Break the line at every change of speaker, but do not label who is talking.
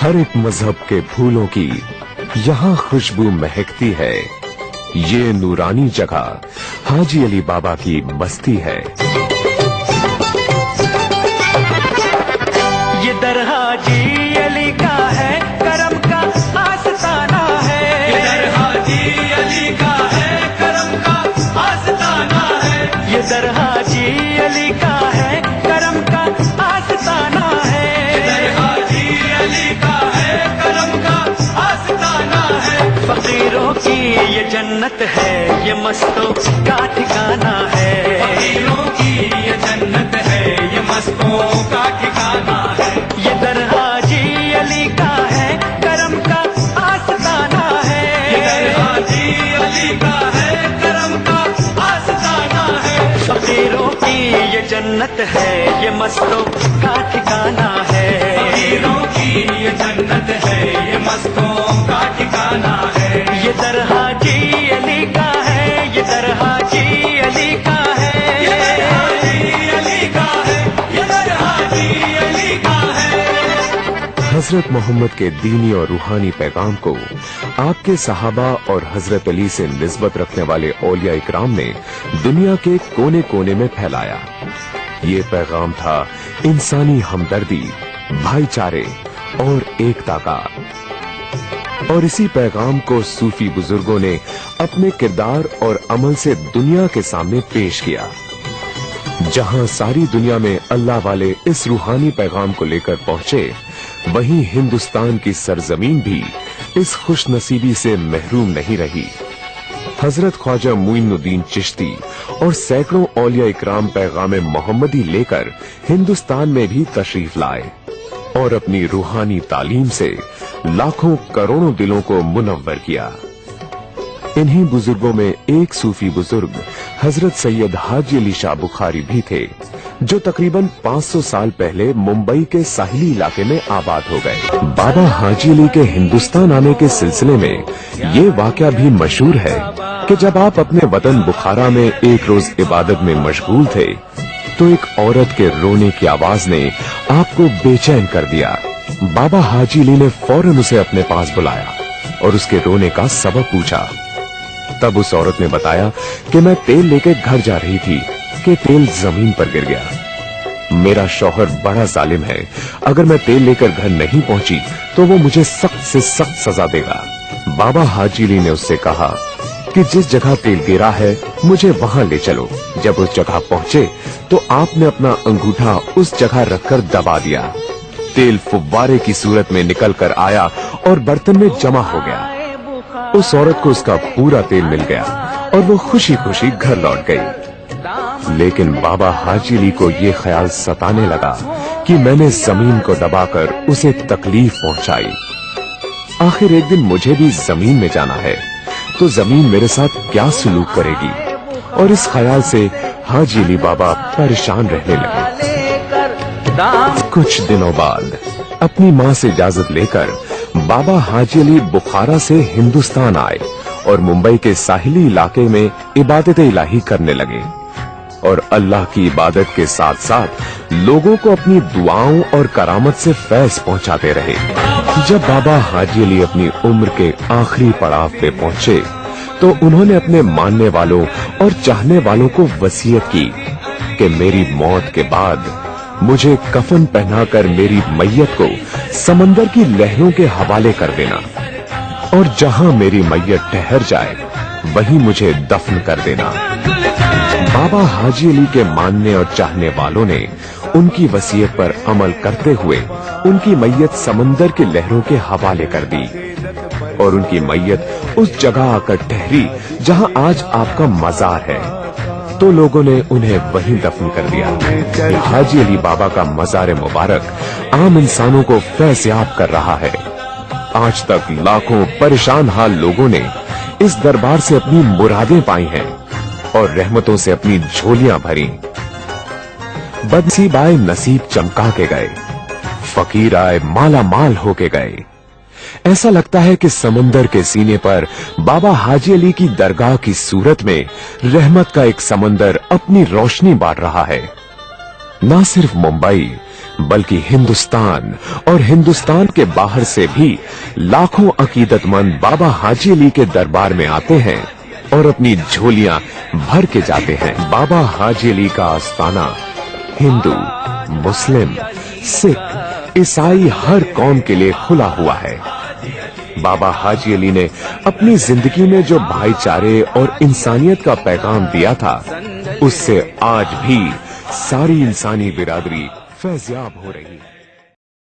हर एक मजहब के फूलों की यहाँ खुशबू महकती है। ये नूरानी जगह हाजी अली बाबा की बस्ती है।
ये दर हाजी अली का है, करम का आस्ताना है। ये दर हाजी अली का है, करम का आस्ताना है। ये दर हाजी अली का है, करम का आस्ताना है। ये दर हाजी अली का है, करम का आस्ताना है। फकीरों की ये जन्नत है, ये मस्तों का ठिकाना है। फकीरों की ये जन्नत है, ये मस्तों का ठिकाना है। ये दर हाजी अली का है, करम का आस्ताना है। ये दर हाजी अली का है, करम का आस्ताना है। फकीरों की ये जन्नत है, ये मस्तों का ठिकाना है। फकीरों की ये जन्नत है, ये मस्तों का ठिकाना है। ये दर हाजी अली का है, ये दर हाजी अली का है। ये दर हाजी अली का है, ये दर हाजी अली का है।
हजरत मोहम्मद के दीनी और रूहानी पैगाम को आपके सहाबा और हजरत अली से निस्बत रखने वाले औलिया इकराम ने दुनिया के कोने कोने में फैलाया। ये पैगाम था इंसानी हमदर्दी, भाईचारे और एकता का। और इसी पैगाम को सूफी बुजुर्गों ने अपने किरदार और अमल से दुनिया के सामने पेश किया। जहां सारी दुनिया में अल्लाह वाले इस रूहानी पैगाम को लेकर पहुंचे, वहीं हिंदुस्तान की सरजमीन भी इस खुशनसीबी से महरूम नहीं रही। हजरत ख्वाजा मुइनुद्दीन चिश्ती और सैकड़ों औलिया इकराम पैगाम मोहम्मदी लेकर हिंदुस्तान में भी तशरीफ लाए और अपनी रूहानी तालीम से लाखों करोड़ों दिलों को मुनव्वर किया। इन्हीं बुजुर्गों में एक सूफी बुजुर्ग हजरत सैयद हाजी अली शाह बुखारी भी थे, जो तकरीबन 500 साल पहले मुंबई के साहिली इलाके में आबाद हो गए। बाबा हाजी अली के हिंदुस्तान आने के सिलसिले में ये वाकया भी मशहूर है कि जब आप अपने वतन बुखारा में एक रोज इबादत में मशगूल थे, तो एक औरत के रोने की आवाज ने आपको बेचैन कर दिया। बाबा हाजी अली ने फौरन उसे अपने पास बुलाया और उसके रोने का सबब पूछा। तब उस औरत ने बताया कि मैं तेल लेकर घर जा रही थी कि तेल जमीन पर गिर गया। मेरा शौहर बड़ा जालिम है, अगर मैं तेल लेकर घर नहीं पहुंची तो वो मुझे सख्त से सख्त सजा देगा। बाबा हाजी अली ने उससे कहा कि जिस जगह तेल गिरा है मुझे वहां ले चलो। जब उस जगह पहुंचे तो आपने अपना अंगूठा उस जगह रखकर दबा दिया। तेल फुव्वारे की सूरत में निकल कर आया और बर्तन में जमा हो गया। उस औरत को उसका पूरा तेल मिल गया और वो खुशी खुशी घर लौट गई। लेकिन बाबा हाजी अली को ये ख्याल सताने लगा कि मैंने जमीन को दबाकर उसे तकलीफ पहुंचाई। आखिर एक दिन मुझे भी जमीन में जाना है, तो जमीन मेरे साथ क्या सलूक करेगी। और इस ख्याल से हाजी अली बाबा परेशान रहने लगे। कुछ दिनों बाद अपनी माँ से इजाजत लेकर बाबा हाजी अली बुखारा से हिंदुस्तान आए और मुंबई के साहिली इलाके में इबादत इलाही करने लगे और अल्लाह की इबादत के साथ साथ लोगों को अपनी दुआओं और करामत से फैज पहुंचाते रहे। जब बाबा हाजी अली अपनी उम्र के आखिरी पड़ाव पे पहुंचे, तो उन्होंने अपने मानने वालों और चाहने वालों को वसीयत की कि मेरी मौत के बाद मुझे कफन पहनाकर मेरी मैयत को समंदर की लहरों के हवाले कर देना और जहां मेरी मैयत ठहर जाए वहीं मुझे दफन कर देना। बाबा हाजी अली के मानने और चाहने वालों ने उनकी वसीयत पर अमल करते हुए उनकी मैयत समंदर की लहरों के हवाले कर दी और उनकी मैयत उस जगह आकर ठहरी जहां आज आपका मजार है। तो लोगों ने उन्हें वहीं दफन कर दिया। हाजी अली बाबा का मजार मुबारक आम इंसानों को फैज़याब कर रहा है। आज तक लाखों परेशान हाल लोगों ने इस दरबार से अपनी मुरादें पाई हैं और रहमतों से अपनी झोलियां भरी। बदनसीब आए नसीब चमका के गए, फकीर आए माला माल होके गए। ऐसा लगता है कि समंदर के सीने पर बाबा हाजी अली की दरगाह की सूरत में रहमत का एक समंदर अपनी रोशनी बांट रहा है। न सिर्फ मुंबई बल्कि हिंदुस्तान और हिंदुस्तान के बाहर से भी लाखों अकीदतमंद बाबा हाजी अली के दरबार में आते हैं और अपनी झोलियां भर के जाते हैं। बाबा हाजी अली का आस्थाना हिंदू, मुस्लिम, सिख, ईसाई हर कौम के लिए खुला हुआ है। बाबा हाजी अली ने अपनी जिंदगी में जो भाईचारे और इंसानियत का पैगाम दिया था, उससे आज भी सारी इंसानी बिरादरी फैज़याब हो रही है।